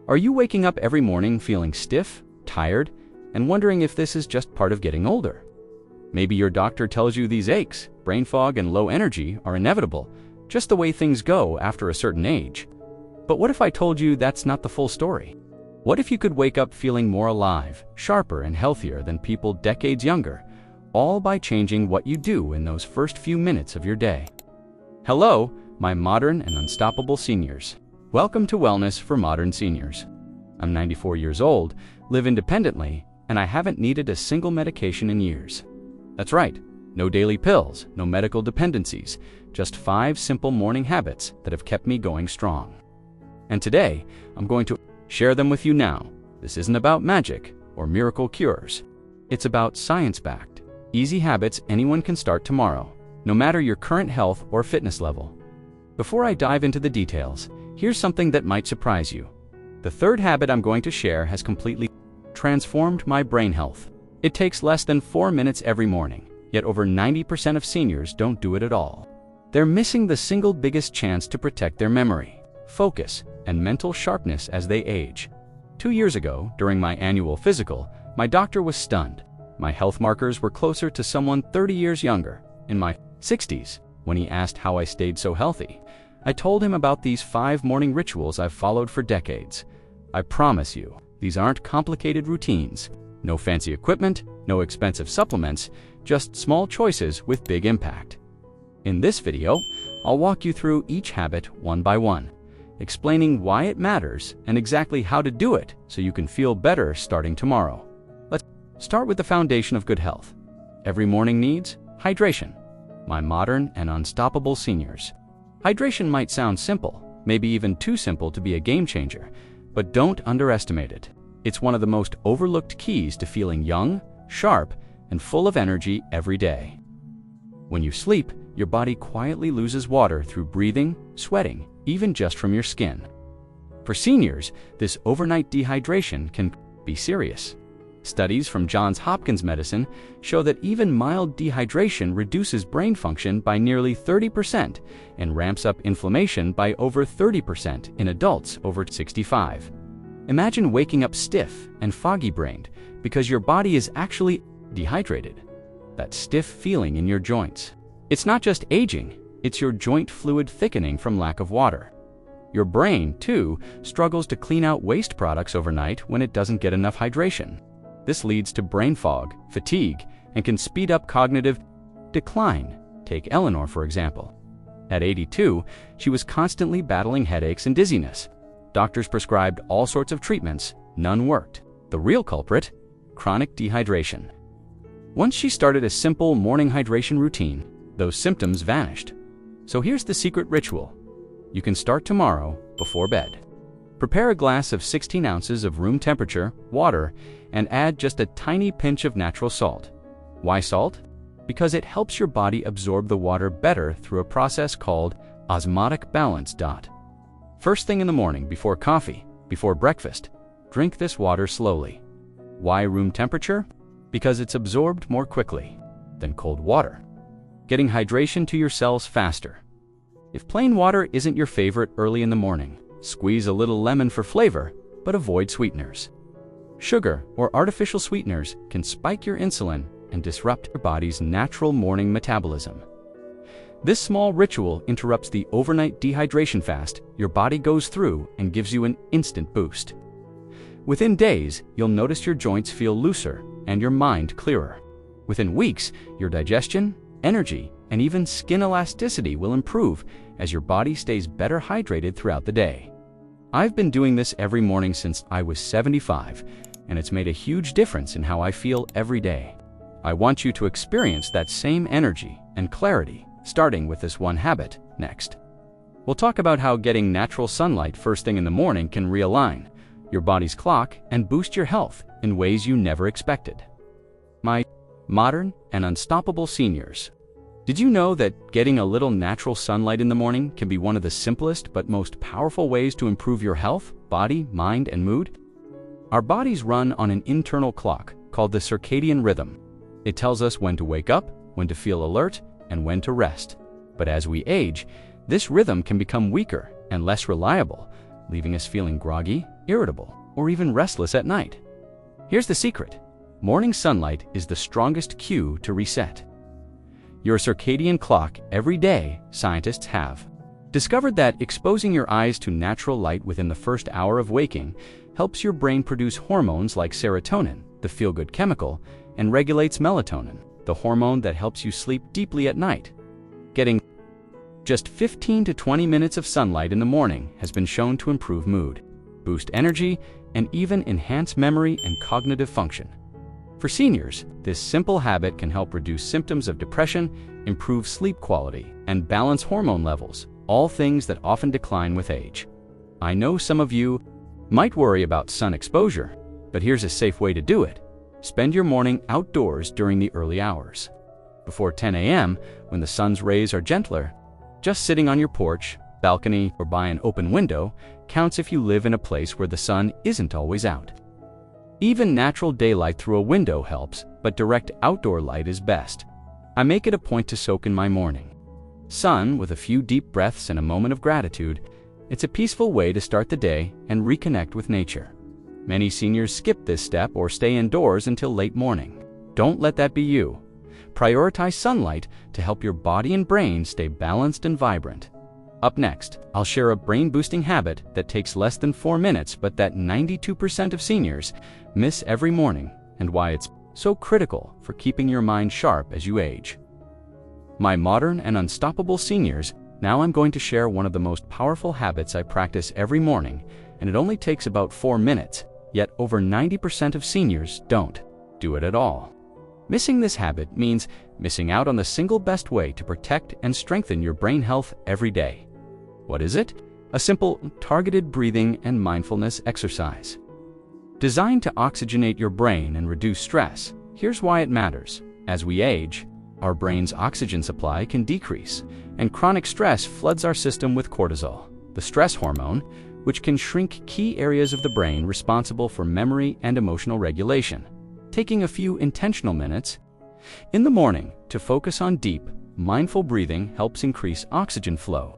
Are you waking up every morning feeling stiff, tired, and wondering if this is just part of getting older? Maybe your doctor tells you these aches, brain fog, and low energy are inevitable, just the way things go after a certain age. But what if I told you that's not the full story? What if you could wake up feeling more alive, sharper, and healthier than people decades younger, all by changing what you do in those first few minutes of your day? Hello, my modern and unstoppable seniors. Welcome to Wellness for Modern Seniors. I'm 94 years old, live independently, and I haven't needed a single medication in years. That's right, no daily pills, no medical dependencies, just 5 simple morning habits that have kept me going strong. And today, I'm going to share them with you now. This isn't about magic or miracle cures. It's about science-backed, easy habits anyone can start tomorrow, no matter your current health or fitness level. Before I dive into the details, here's something that might surprise you. The third habit I'm going to share has completely transformed my brain health. It takes less than 4 minutes every morning, yet over 90% of seniors don't do it at all. They're missing the single biggest chance to protect their memory, focus, and mental sharpness as they age. 2 years ago, during my annual physical, my doctor was stunned. My health markers were closer to someone 30 years younger, in my 60s. When he asked how I stayed so healthy, I told him about these 5 morning rituals I've followed for decades. I promise you, these aren't complicated routines. No fancy equipment, no expensive supplements, just small choices with big impact. In this video, I'll walk you through each habit one by one, explaining why it matters and exactly how to do it so you can feel better starting tomorrow. Let's start with the foundation of good health. Every morning needs hydration. My modern and unstoppable seniors. Hydration might sound simple, maybe even too simple to be a game changer, but don't underestimate it. It's one of the most overlooked keys to feeling young, sharp, and full of energy every day. When you sleep, your body quietly loses water through breathing, sweating, even just from your skin. For seniors, this overnight dehydration can be serious. Studies from Johns Hopkins Medicine show that even mild dehydration reduces brain function by nearly 30% and ramps up inflammation by over 30% in adults over 65. Imagine waking up stiff and foggy-brained because your body is actually dehydrated. That stiff feeling in your joints. It's not just aging, it's your joint fluid thickening from lack of water. Your brain, too, struggles to clean out waste products overnight when it doesn't get enough hydration. This leads to brain fog, fatigue, and can speed up cognitive decline. Take Eleanor, for example. At 82, she was constantly battling headaches and dizziness. Doctors prescribed all sorts of treatments, none worked. The real culprit? Chronic dehydration. Once she started a simple morning hydration routine, those symptoms vanished. So here's the secret ritual. You can start tomorrow before bed. Prepare a glass of 16 ounces of room temperature water and add just a tiny pinch of natural salt. Why salt? Because it helps your body absorb the water better through a process called osmotic balance. First thing in the morning, before coffee, before breakfast, drink this water slowly. Why room temperature? Because it's absorbed more quickly than cold water, getting hydration to your cells faster. If plain water isn't your favorite early in the morning, squeeze a little lemon for flavor, but avoid sweeteners. Sugar or artificial sweeteners can spike your insulin and disrupt your body's natural morning metabolism. This small ritual interrupts the overnight dehydration fast your body goes through and gives you an instant boost. Within days, you'll notice your joints feel looser and your mind clearer. Within weeks, your digestion, energy, and even skin elasticity will improve as your body stays better hydrated throughout the day. I've been doing this every morning since I was 75, and it's made a huge difference in how I feel every day. I want you to experience that same energy and clarity, starting with this one habit next. We'll talk about how getting natural sunlight first thing in the morning can realign your body's clock and boost your health in ways you never expected. My modern and unstoppable seniors. Did you know that getting a little natural sunlight in the morning can be one of the simplest but most powerful ways to improve your health, body, mind, and mood? Our bodies run on an internal clock called the circadian rhythm. It tells us when to wake up, when to feel alert, and when to rest. But as we age, this rhythm can become weaker and less reliable, leaving us feeling groggy, irritable, or even restless at night? Here's the secret. Morning sunlight is the strongest cue to reset your circadian clock. Every day, scientists have discovered that exposing your eyes to natural light within the first hour of waking helps your brain produce hormones like serotonin, the feel-good chemical, and regulates melatonin, the hormone that helps you sleep deeply at night. Getting just 15 to 20 minutes of sunlight in the morning has been shown to improve mood, boost energy, and even enhance memory and cognitive function. For seniors, this simple habit can help reduce symptoms of depression, improve sleep quality, and balance hormone levels, all things that often decline with age. I know some of you might worry about sun exposure, but here's a safe way to do it. Spend your morning outdoors during the early hours. Before 10 a.m., when the sun's rays are gentler, just sitting on your porch, balcony, or by an open window counts if you live in a place where the sun isn't always out. Even natural daylight through a window helps, but direct outdoor light is best. I make it a point to soak in my morning sun with a few deep breaths and a moment of gratitude. It's a peaceful way to start the day and reconnect with nature. Many seniors skip this step or stay indoors until late morning. Don't let that be you. Prioritize sunlight to help your body and brain stay balanced and vibrant. Up next, I'll share a brain-boosting habit that takes less than 4 minutes but that 92% of seniors miss every morning, and why it's so critical for keeping your mind sharp as you age. My modern and unstoppable seniors, now I'm going to share one of the most powerful habits I practice every morning, and it only takes about 4 minutes, yet over 90% of seniors don't do it at all. Missing this habit means missing out on the single best way to protect and strengthen your brain health every day. What is it? A simple, targeted breathing and mindfulness exercise designed to oxygenate your brain and reduce stress. Here's why it matters. As we age, our brain's oxygen supply can decrease, and chronic stress floods our system with cortisol, the stress hormone, which can shrink key areas of the brain responsible for memory and emotional regulation. Taking a few intentional minutes in the morning to focus on deep, mindful breathing helps increase oxygen flow,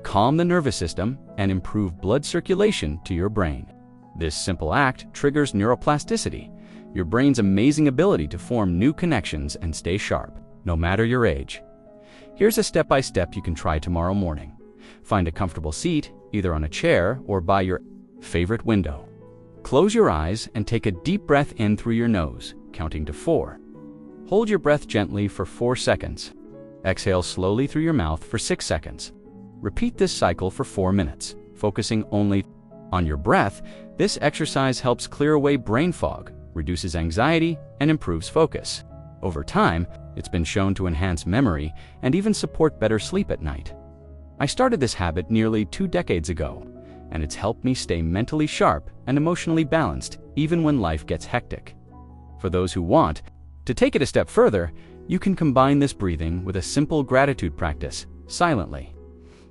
calm the nervous system, and improve blood circulation to your brain. This simple act triggers neuroplasticity, your brain's amazing ability to form new connections and stay sharp, no matter your age. Here's a step-by-step you can try tomorrow morning. Find a comfortable seat, either on a chair or by your favorite window. Close your eyes and take a deep breath in through your nose, counting to 4. Hold your breath gently for 4 seconds. Exhale slowly through your mouth for 6 seconds. Repeat this cycle for 4 minutes, focusing only on your breath. This exercise helps clear away brain fog, reduces anxiety, and improves focus. Over time, it's been shown to enhance memory and even support better sleep at night. I started this habit nearly 2 decades ago, and it's helped me stay mentally sharp and emotionally balanced even when life gets hectic. For those who want to take it a step further, you can combine this breathing with a simple gratitude practice, silently,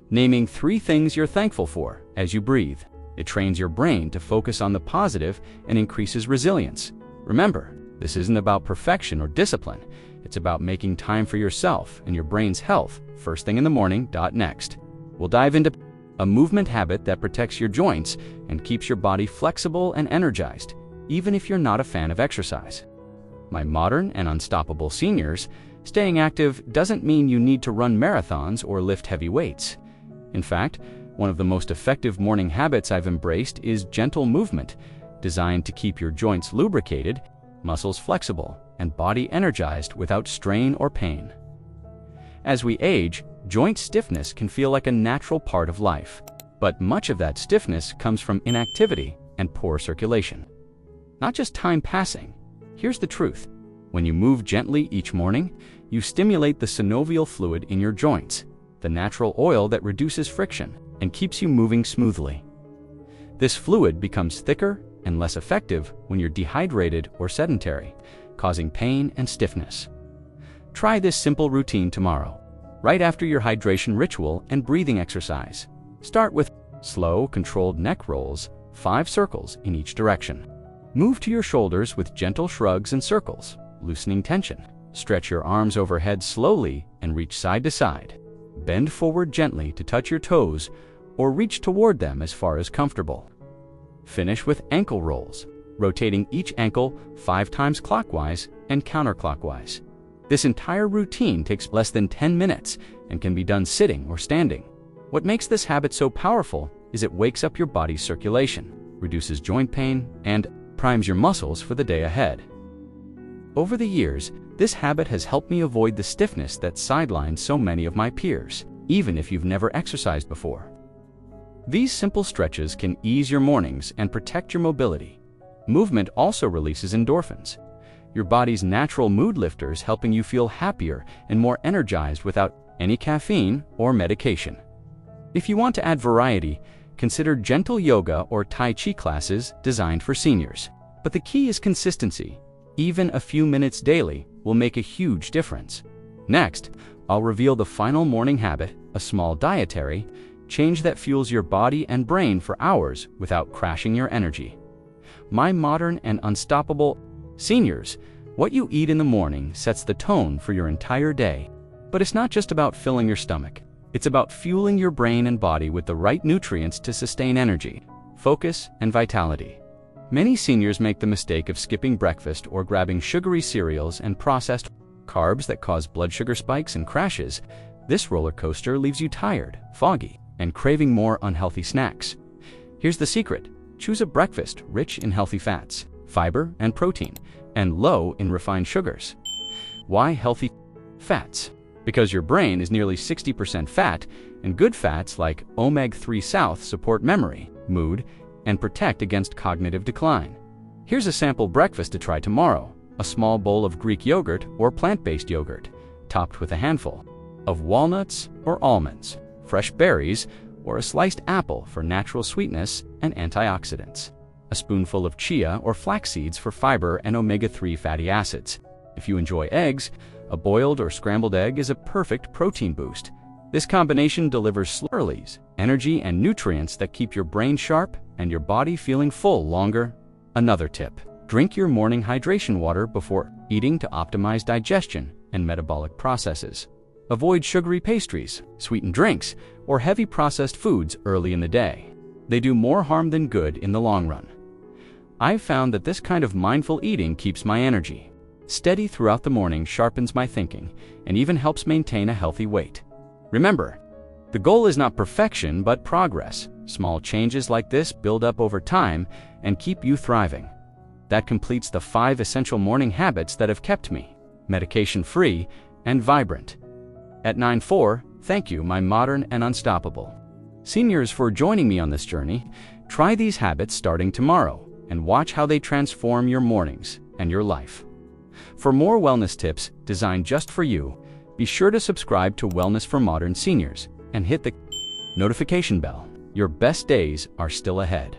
naming 3 things you're thankful for as you breathe. It trains your brain to focus on the positive and increases resilience. Remember, this isn't about perfection or discipline. It's about making time for yourself and your brain's health first thing in the morning. Next, we'll dive into a movement habit that protects your joints and keeps your body flexible and energized, even if you're not a fan of exercise. My modern and unstoppable seniors, staying active doesn't mean you need to run marathons or lift heavy weights. In fact, one of the most effective morning habits I've embraced is gentle movement, designed to keep your joints lubricated, muscles flexible, and body energized without strain or pain. As we age, joint stiffness can feel like a natural part of life, but much of that stiffness comes from inactivity and poor circulation, not just time passing. Here's the truth. When you move gently each morning, you stimulate the synovial fluid in your joints, the natural oil that reduces friction and keeps you moving smoothly. This fluid becomes thicker and less effective when you're dehydrated or sedentary, causing pain and stiffness. Try this simple routine tomorrow, right after your hydration ritual and breathing exercise. Start with slow, controlled neck rolls, 5 circles in each direction. Move to your shoulders with gentle shrugs and circles, loosening tension. Stretch your arms overhead slowly and reach side to side. Bend forward gently to touch your toes or reach toward them as far as comfortable. Finish with ankle rolls, rotating each ankle 5 times clockwise and counterclockwise. This entire routine takes less than 10 minutes and can be done sitting or standing. What makes this habit so powerful is it wakes up your body's circulation, reduces joint pain, and primes your muscles for the day ahead. Over the years, this habit has helped me avoid the stiffness that sidelines so many of my peers, even if you've never exercised before. These simple stretches can ease your mornings and protect your mobility. Movement also releases endorphins, your body's natural mood lifters, helping you feel happier and more energized without any caffeine or medication. If you want to add variety, consider gentle yoga or Tai Chi classes designed for seniors. But the key is consistency. Even a few minutes daily will make a huge difference. Next, I'll reveal the final morning habit, a small dietary change that fuels your body and brain for hours without crashing your energy. My modern and unstoppable seniors, what you eat in the morning sets the tone for your entire day. But it's not just about filling your stomach. It's about fueling your brain and body with the right nutrients to sustain energy, focus, and vitality. Many seniors make the mistake of skipping breakfast or grabbing sugary cereals and processed carbs that cause blood sugar spikes and crashes. This roller coaster leaves you tired, foggy, and craving more unhealthy snacks. Here's the secret. Choose a breakfast rich in healthy fats, fiber, and protein, and low in refined sugars. Why healthy fats? Because your brain is nearly 60% fat, and good fats like omega-3 South support memory, mood, and protect against cognitive decline. Here's a sample breakfast to try tomorrow: a small bowl of Greek yogurt or plant-based yogurt, topped with a handful of walnuts or almonds, fresh berries, or a sliced apple for natural sweetness and antioxidants, a spoonful of chia or flax seeds for fiber and omega-3 fatty acids. If you enjoy eggs, a boiled or scrambled egg is a perfect protein boost. This combination delivers slurries, energy, and nutrients that keep your brain sharp and your body feeling full longer. Another tip: drink your morning hydration water before eating to optimize digestion and metabolic processes. Avoid sugary pastries, sweetened drinks, or heavy processed foods early in the day. They do more harm than good in the long run. I've found that this kind of mindful eating keeps my energy steady throughout the morning, sharpens my thinking, and even helps maintain a healthy weight. Remember, the goal is not perfection but progress. Small changes like this build up over time and keep you thriving. That completes the 5 essential morning habits that have kept me medication-free and vibrant. At 9-4, thank you, my modern and unstoppable seniors, for joining me on this journey. Try these habits starting tomorrow and watch how they transform your mornings and your life. For more wellness tips designed just for you, be sure to subscribe to Wellness for Modern Seniors and hit the notification bell. Your best days are still ahead.